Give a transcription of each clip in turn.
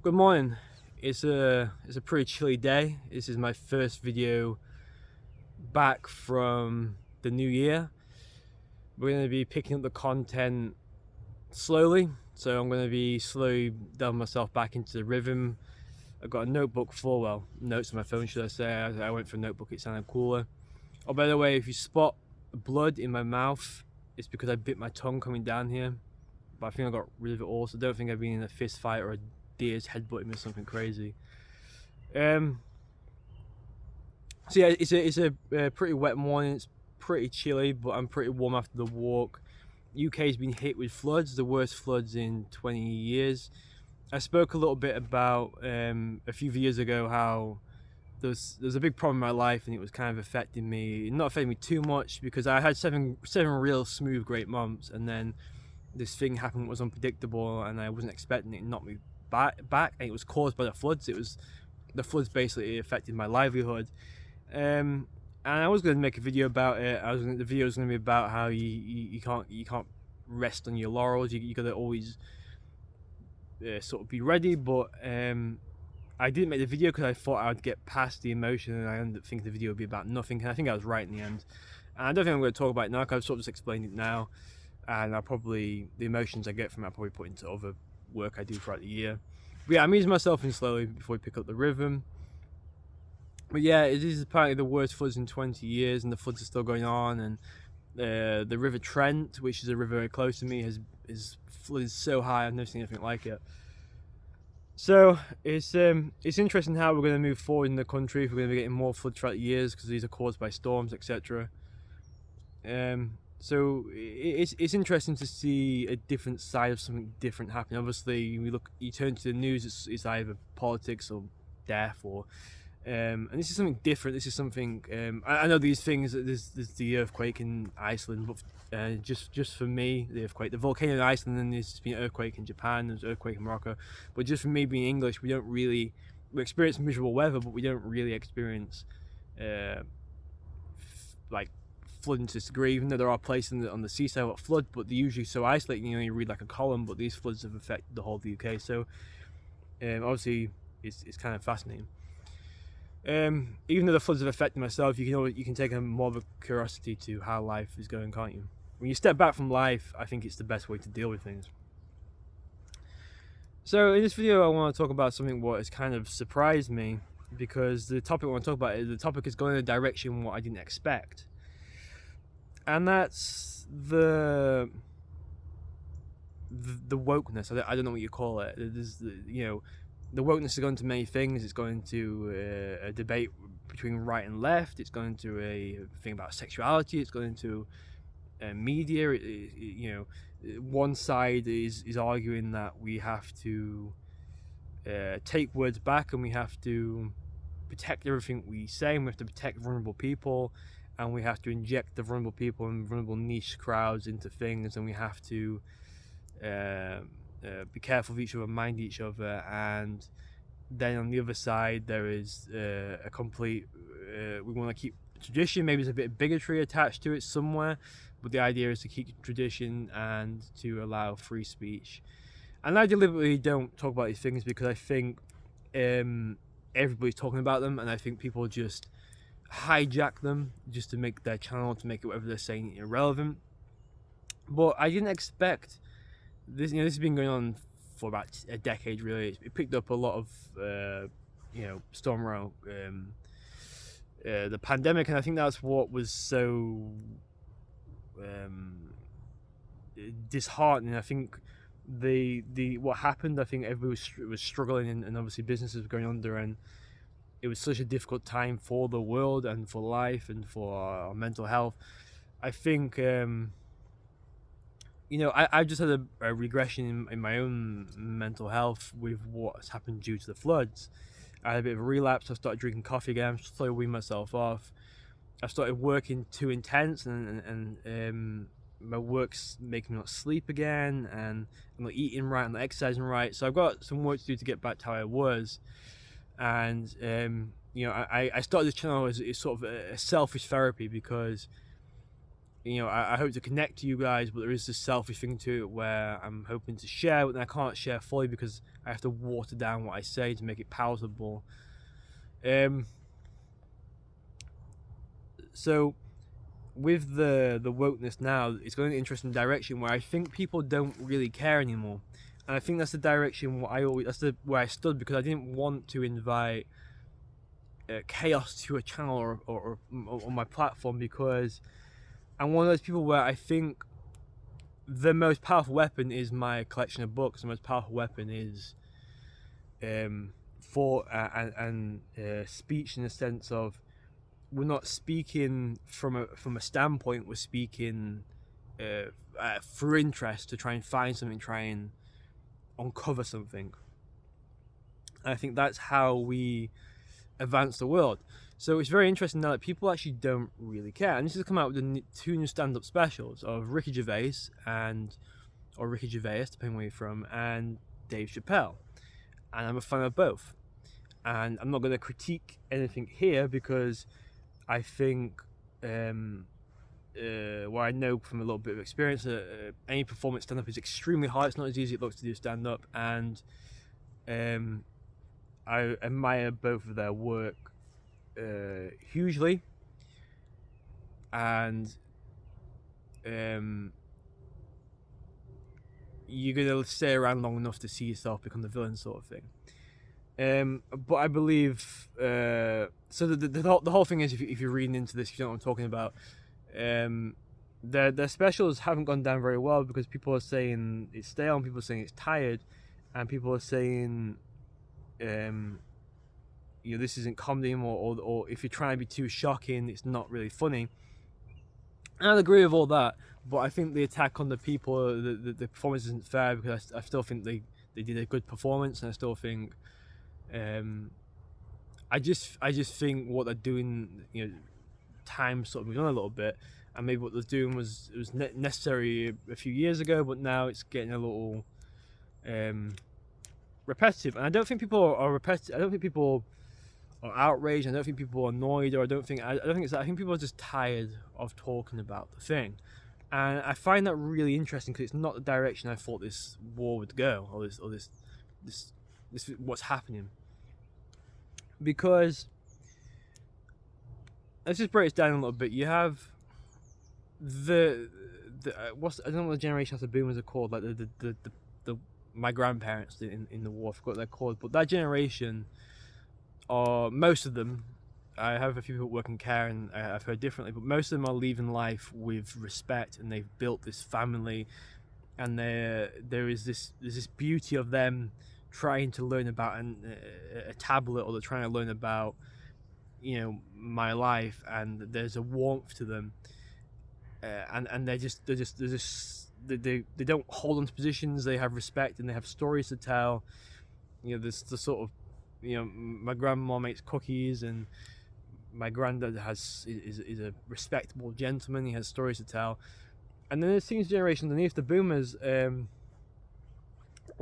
Good morning. It's a pretty chilly day. This is my first video back from the new year. We're going to be picking up the content slowly, so I'm going to be slowly delving myself back into the rhythm. I've got a notebook full, well, notes on my phone, should I say. I went for a notebook, it sounded cooler. Oh, by the way, if you spot blood in my mouth, it's because I bit my tongue coming down here. But I think I got rid of it all, so I don't think I've been in a fist fight or a deer's headbutting me or something crazy. Um, so yeah, it's a pretty wet morning. It's pretty chilly, but I'm pretty warm after the walk. UK's been hit with floods, the worst floods in 20 years. I spoke a little bit about a few years ago how there's a big problem in my life, and it was kind of affecting me. Not affecting me too much because I had seven real smooth, great months, and then this thing happened that was unpredictable, and I wasn't expecting it. And knocked me back, and it was caused by the floods. The floods basically affected my livelihood. And I was going to make a video about it. The video was going to be about how you can't rest on your laurels. You got to always sort of be ready. But I didn't make the video because I thought I would get past the emotion, and I ended up thinking the video would be about nothing. And I think I was right in the end. And I don't think I'm going to talk about it now because I've sort of just explained it now. And the emotions I get from it, I'll probably put into other work I do throughout the year. But yeah, I'm easing myself in slowly before we pick up the rhythm. But yeah, it is apparently the worst floods in 20 years, and the floods are still going on. And the River Trent, which is a river very close to me, is flooded so high I've never seen anything like it. So it's interesting how we're going to move forward in the country if we're going to be getting more floods throughout the years, because these are caused by storms, etc. So it's interesting to see a different side of something different happening. Obviously, you turn to the news, it's either politics or death, or and this is something different. This is something I know these things. There's the earthquake in Iceland, but just for me, the volcano in Iceland, and there's been an earthquake in Japan. There's an earthquake in Morocco, but just for me being English, we experience miserable weather, but we don't really experience like flooding to this degree, even though there are places on the seaside that flood, but they're usually so isolated. You read like a column, but these floods have affected the whole of the UK. So obviously it's kind of fascinating. Even though the floods have affected myself, you can take a more of a curiosity to how life is going, can't you? When you step back from life, I think it's the best way to deal with things. So in this video, I want to talk about something what has kind of surprised me, because the topic I want to talk about is going in a direction what I didn't expect. And that's the wokeness. I don't know what you call it. The wokeness is going to many things. It's going to a debate between right and left. It's going to a thing about sexuality. It's going to media. One side is arguing that we have to take words back, and we have to protect everything we say, and we have to protect vulnerable people, and we have to inject the vulnerable people and vulnerable niche crowds into things, and we have to be careful of each other, mind each other. And then on the other side, there is a complete we want to keep tradition. Maybe there's a bit of bigotry attached to it somewhere, but the idea is to keep tradition and to allow free speech. And I deliberately don't talk about these things because I think everybody's talking about them, and I think people just hijack them just to make their channel, to make whatever they're saying irrelevant. But I didn't expect this. This has been going on for about a decade, really. It picked up a lot of storm around the pandemic, and I think that's what was so disheartening. I think what happened, I think everybody was struggling, and obviously businesses were going under, and it was such a difficult time for the world and for life and for our mental health. I think I just had a regression in my own mental health with what's happened due to the floods. I had a bit of a relapse. I started drinking coffee again. I started weaning myself off. I started working too intense, and my work's making me not sleep again, and I'm not eating right, I'm not exercising right. So I've got some work to do to get back to how I was. And I started this channel as sort of a selfish therapy, because I hope to connect to you guys, but there is this selfish thing to it where I'm hoping to share, but then I can't share fully because I have to water down what I say to make it palatable. So with the wokeness now, it's going in an interesting direction where I think people don't really care anymore, and I think that's the direction where I stood, because I didn't want to invite chaos to a channel or on my platform, because I'm one of those people where I think the most powerful weapon is my collection of books. The most powerful weapon is speech, in the sense of, we're not speaking from a standpoint, we're speaking for interest, to try and find something, try and uncover something. And I think that's how we advance the world. So it's very interesting now that people actually don't really care. And this has come out with the 2 new stand-up specials of Ricky Gervais, depending where you're from, and Dave Chappelle. And I'm a fan of both. And I'm not going to critique anything here, because I think, what I know from a little bit of experience, any performance stand-up is extremely hard. It's not as easy as it looks to do stand-up. And I admire both of their work hugely, and you're gonna stay around long enough to see yourself become the villain, sort of thing. But I believe so. The whole thing is, if you're reading into this, if you know what I'm talking about, their specials haven't gone down very well, because people are saying it's stale, and people are saying it's tired, and people are saying this isn't comedy anymore, or if you're trying to be too shocking, it's not really funny. And I'd agree with all that, but I think the attack on the people, the performance isn't fair, because I still think they did a good performance, and I still think I just think what they're doing, time sort of moved on a little bit, and maybe what they're doing was necessary a few years ago, but now it's getting a little repetitive. And I don't think people are repetitive. I don't think people are outraged. I don't think people are annoyed, or I don't think it's that. I think people are just tired of talking about the thing, and I find that really interesting, because it's not the direction I thought this war would go, or this what's happening. Because let's just break it down a little bit. You have I don't know what the generation after boomers are called, like the my grandparents in the war. I forgot what they're called, but that generation, or most of them, I have a few people work in care, and I've heard differently, but most of them are leaving life with respect, and they've built this family, and there is this beauty of them trying to learn about a tablet, or they're trying to learn about my life, and there's a warmth to them, and they don't hold on to positions. They have respect, and they have stories to tell. There's the sort of, my grandma makes cookies, and my granddad is a respectable gentleman. He has stories to tell. And then there's senior generation underneath, the boomers.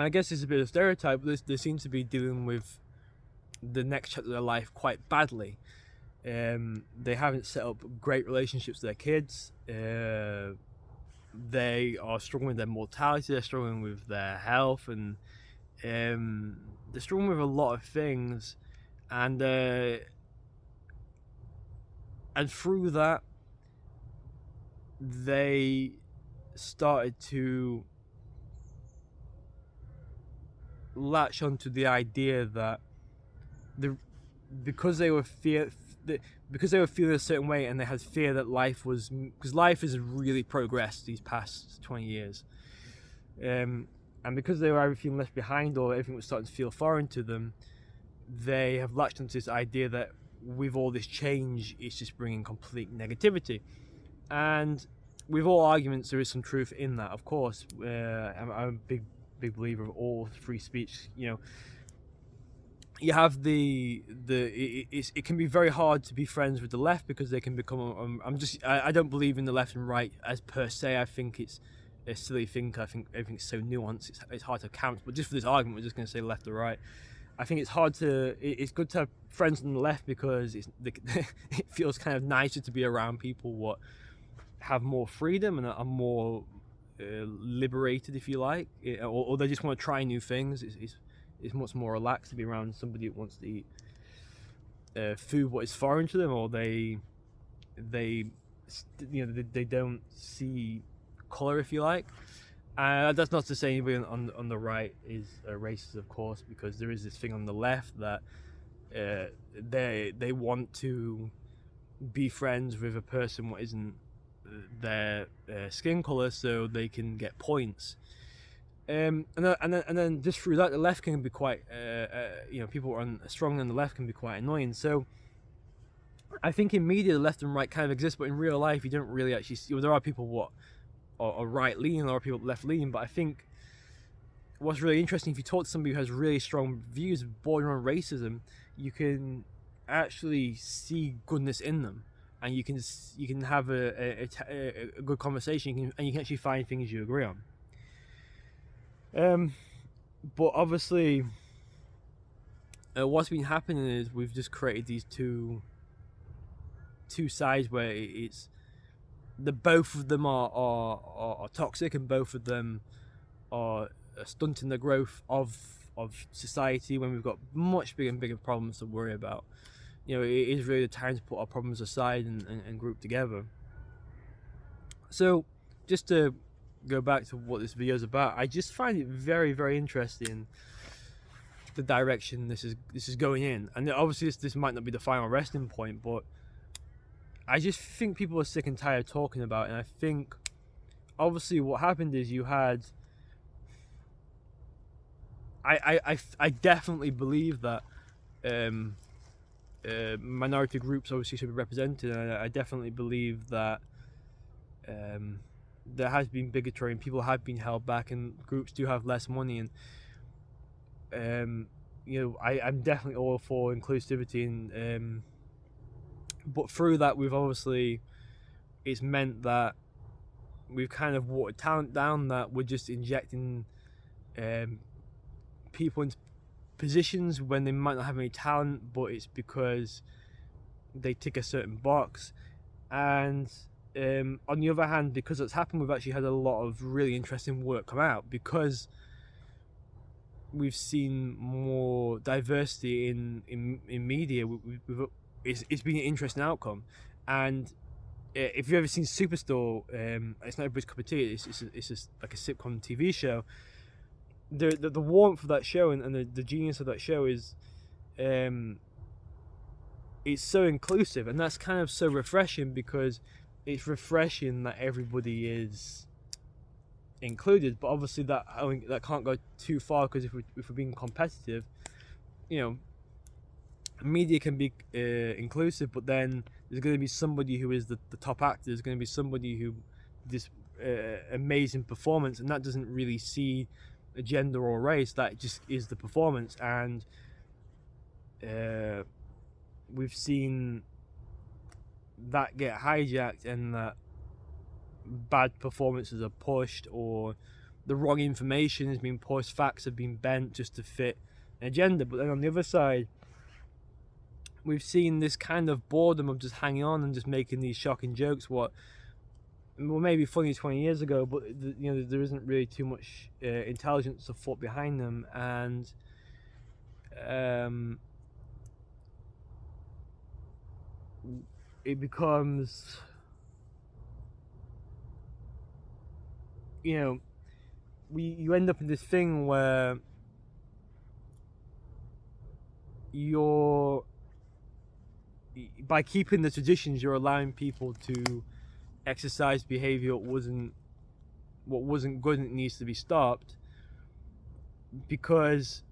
I guess it's a bit of a stereotype, but they seem to be dealing with the next chapter of their life quite badly. They haven't set up great relationships with their kids. They are struggling with their mortality. They're struggling with their health, and they're struggling with a lot of things. And through that, they started to latch onto the idea that because they were feeling a certain way, and they had fear that because life has really progressed these past 20 years, and because they were either feeling left behind, or everything was starting to feel foreign to them, they have latched onto this idea that with all this change, it's just bringing complete negativity. And with all arguments, there is some truth in that, of course. I'm a big believer of all free speech. You have it can be very hard to be friends with the left, because they can become I don't believe in the left and right as per se. I think it's a silly thing. I think everything's so nuanced, it's hard to count. But just for this argument, we're just going to say left or right. I think it's good to have friends on the left, because it feels kind of nicer to be around people have more freedom and are more liberated, if you like, or they just want to try new things. It's much more relaxed to be around somebody who wants to eat food what is foreign to them, or they don't see color, if you like. That's not to say anybody on the right is racist, of course, because there is this thing on the left that they want to be friends with a person what isn't their skin color, so they can get points. And then just through that, the left can be quite, people on strong on the left can be quite annoying. So I think in media, the left and right kind of exist, but in real life, you don't really actually see. Well, there are people what are right leaning, there are people left leaning, but I think what's really interesting, if you talk to somebody who has really strong views bordering on racism, you can actually see goodness in them, and you can have a good conversation, and you can actually find things you agree on. But obviously, what's been happening is we've just created these two sides where it's both of them are toxic, and both of them are stunting the growth of society, when we've got much bigger and bigger problems to worry about. It is really the time to put our problems aside and group together. So just to go back to what this video is about, I just find it very, very interesting the direction this is going in. And obviously this might not be the final resting point, but I just think people are sick and tired of talking about it. And I think obviously what happened is you had I definitely believe that minority groups obviously should be represented, and I definitely believe that there has been bigotry and people have been held back, and groups do have less money, and I'm definitely all for inclusivity, and but through that it's meant that we've kind of watered talent down, that we're just injecting people into positions when they might not have any talent, but it's because they tick a certain box. And on the other hand, because it's happened, we've actually had a lot of really interesting work come out, because we've seen more diversity in media. It's been an interesting outcome. And if you've ever seen Superstore, it's not everybody's cup of tea. It's just like a sitcom TV show. The warmth of that show and the genius of that show is it's so inclusive, and that's kind of so refreshing, because it's refreshing that everybody is included. But obviously that can't go too far, because if we're being competitive, media can be inclusive, but then there's going to be somebody who is the top actor. There's going to be somebody who this amazing performance, and that doesn't really see a gender or race. That just is the performance. And we've seen that get hijacked, and that bad performances are pushed, or the wrong information has been pushed, facts have been bent just to fit an agenda. But then on the other side, we've seen this kind of boredom of just hanging on and just making these shocking jokes, what maybe funny 20 years ago, but there isn't really too much intelligence or thought behind them. And it becomes, you end up in this thing where by keeping the traditions, you're allowing people to exercise behavior what wasn't good, and it needs to be stopped. Because,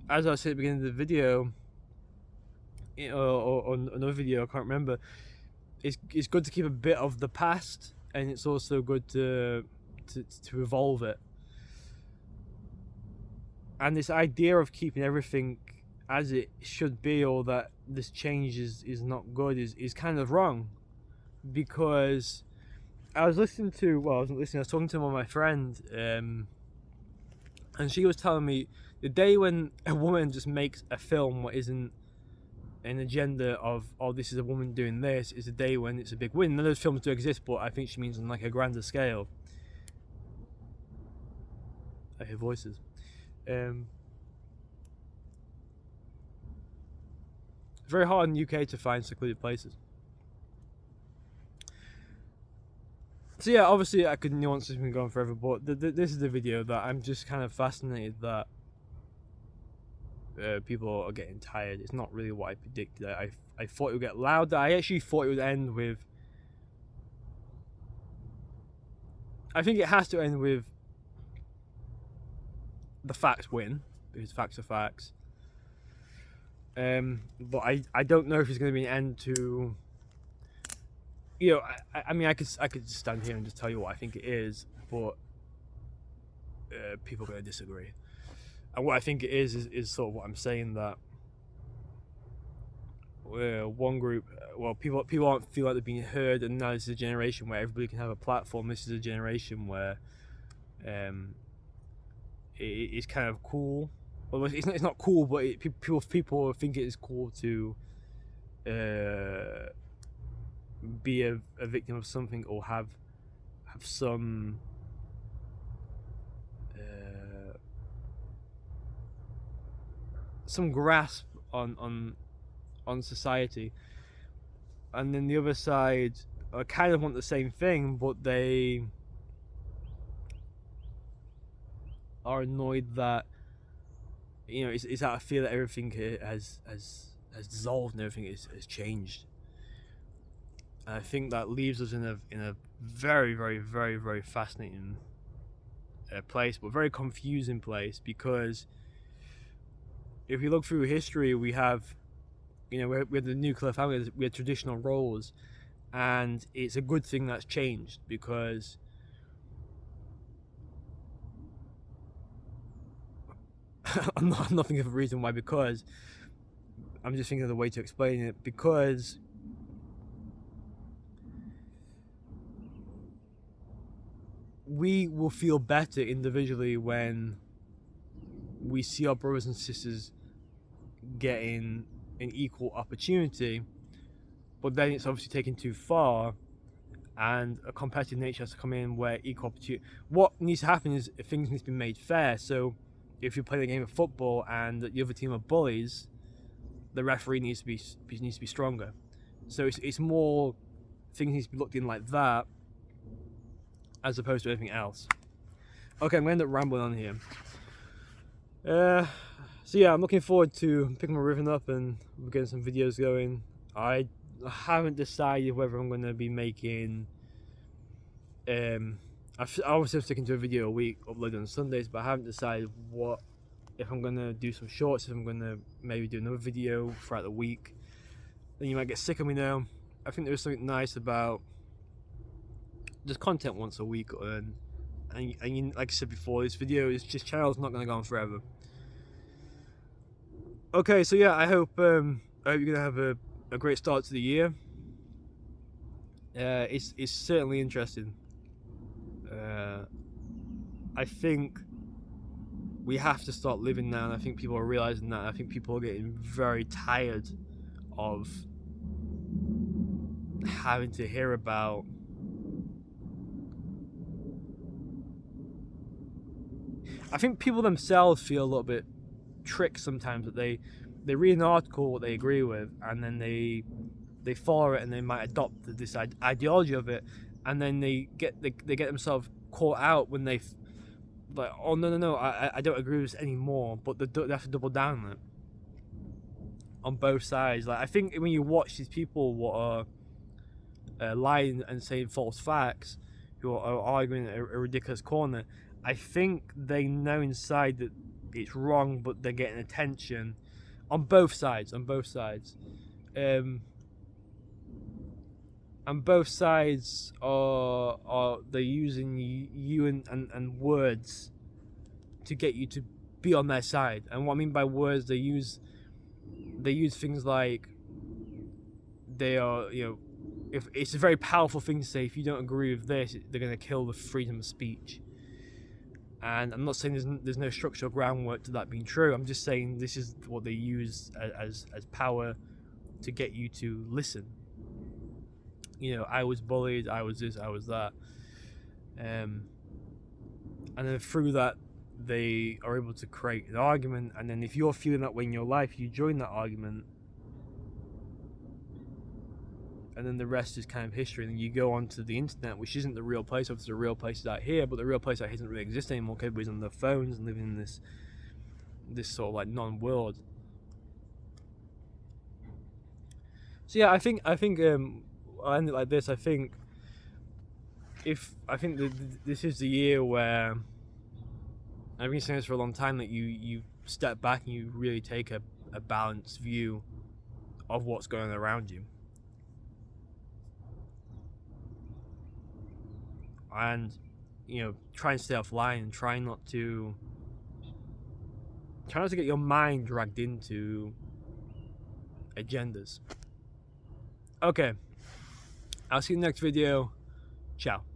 as I said at the beginning of the video, or another video, I can't remember, it's good to keep a bit of the past, and it's also good to evolve it. And this idea of keeping everything as it should be, or that this change is not good, is kind of wrong. Because I was talking to one of my friends, and she was telling me the day when a woman just makes a film what isn't an agenda of, oh, this is a woman doing this, is a day when it's a big win. None of those films do exist, but I think she means on like a grander scale. I hear voices. It's very hard in the UK to find secluded places. So yeah, obviously I could nuance this and go on forever, but this is the video that I'm just kind of fascinated that people are getting tired. It's not really what I predicted. I thought it would get louder. I actually thought it would end with... I think it has to end with the facts win, because facts are facts. But I don't know if it's going to be an end to... You know, I mean, I could just stand here and just tell you what I think it is, but people are going to disagree. And what I think it is sort of what I'm saying, that one group, well, people aren't feel like they're being heard, and now this is a generation where everybody can have a platform. This is a generation where it's kind of cool. Well, it's not cool, but people think it is cool to be a victim of something, or have some grasp on society. And then the other side kind of want the same thing, but they are annoyed that, you know, it's out of fear that everything has dissolved and everything has changed. And I think that leaves us in a very, very, very, very fascinating place, but very confusing place, because if you look through history, we have, you know, we're the nuclear family, we have traditional roles, and it's a good thing that's changed, because I'm not thinking of a reason why, because I'm just thinking of the way to explain it, because we will feel better individually when we see our brothers and sisters getting an equal opportunity, but then it's obviously taken too far, and a competitive nature has to come in where equal opportunity... What needs to happen is things need to be made fair. So if you play the game of football and the other team are bullies, the referee needs to be stronger. So it's more, things need to be looked in like that, as opposed to anything else. Okay, I'm going to end up rambling on here. So yeah, I'm looking forward to picking my rhythm up and getting some videos going. I haven't decided whether I'm going to be making... obviously I'm sticking to a video a week, uploaded on Sundays, but I haven't decided if I'm going to do some shorts, if I'm going to maybe do another video throughout the week. Then you might get sick of me now. I think there's something nice about just content once a week, and like I said before, this channel's not going to go on forever. Okay, so yeah, I hope you're going to have a great start to the year. It's certainly interesting. I think we have to start living now, and I think people are realizing that. I think people are getting very tired of having to hear about I think people themselves feel a little bit tricked sometimes, that they read an article what they agree with, and then they follow it, and they might adopt this ideology of it, and then they get themselves caught out when they like, oh no, I don't agree with this anymore, but they have to double down on it on both sides. Like, I think when you watch these people what are lying and saying false facts, who are arguing a ridiculous corner, I think they know inside that it's wrong, but they're getting attention on both sides. And both sides are they're using you and words to get you to be on their side. And what I mean by words, they use things like, they are, you know, if it's a very powerful thing to say, if you don't agree with this, they're going to kill the freedom of speech. And I'm not saying there's no structural groundwork to that being true. I'm just saying this is what they use as power to get you to listen. You know, I was bullied, I was this, I was that, and then through that they are able to create an argument, and then if you're feeling that way in your life, you join that argument, and then the rest is kind of history. And then you go onto the internet, which isn't the real place. Obviously the real place is out here, but the real place out here doesn't really exist anymore. Everybody's on their phones and living in this sort of like non-world. So yeah, I think I'll end it like this. I think this is the year where I've been saying this for a long time, that you step back and you really take a balanced view of what's going on around you. And, you know, try and stay offline and try not to get your mind dragged into agendas. Okay, I'll see you in the next video. Ciao.